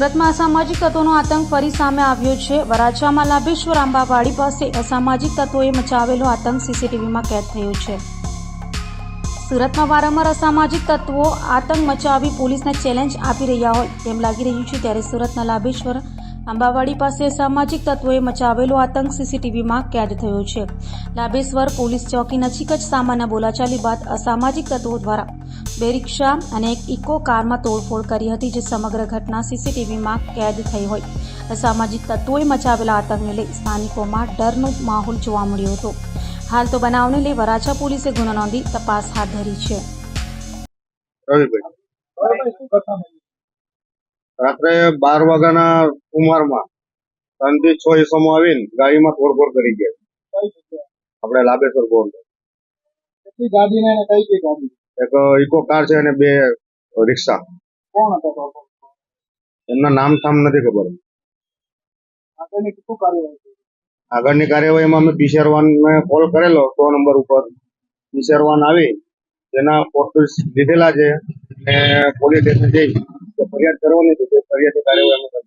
સુરતમાં અસામાજિક તત્વોનો આતંક ફરી સામે આવ્યો છે। વરાછામાં લાભેશ્વર આંબાવાડી પાસે અસામાજિક તત્વોએ મચાવેલો આતંક સીસીટીવીમાં કેદ થયો છે। સુરતમાં વારંવાર અસામાજિક તત્વો આતંક મચાવી પોલીસને ચેલેન્જ આપી રહ્યા હોય તેમ લાગી રહ્યું છે। ત્યારે સુરતના લાભેશ્વર આંબાવાડી પાસે અસામાજિક તત્વોએ મચાવેલો આતંક સીસીટીવીમાં કેદ થયો છે। લાભેશ્વર પોલીસ ચોકી નજીક જ સામાન્ય બોલાચાલી બાદ અસામાજિક તત્વો દ્વારા બે રિક્ષા અને એક ઇકો કારમાં તોડફોડ કરી હતી, જે સમગ્ર ઘટના સીસીટીવીમાં કેદ થઈ હોય। અસામાજિક તત્વોએ મચાવેલા આતંકને લઈ સ્થાનિકોમાં ડરનો માહોલ જોવા મળ્યો હતો। હાલ તો બનાવને લઈ વરાછા પોલીસે ગુનો નોંધી તપાસ હાથ ધરી છે। રાત્રે 12 વાગ્યાના સુમારમાં 3 થી 6 ઇસમો આવીને ગાડીમાં તોડફોડ કરી ગયા। આપણે લાભેશ્વર ગોળ કેટલી ગાડી ને કઈ કઈ ગાડી? એક ઇકો કાર છે અને 2 રિક્ષા। કોણ હતા? એમના નામ ઠામ નથી ખબર। આગળની શું કાર્યવાહી? આગળની કાર્યવાહીમાં અમે પીસીઆર1 ને કોલ કરેલો 100 નંબર ઉપર। પીસીઆર1 આવી તેના ફોટોસ લીધેલા છે અને પોલીસ સ્ટેશન જઈ ફરિયાદ કરવાની છે। ફરિયાદની કાર્યવાહી અમે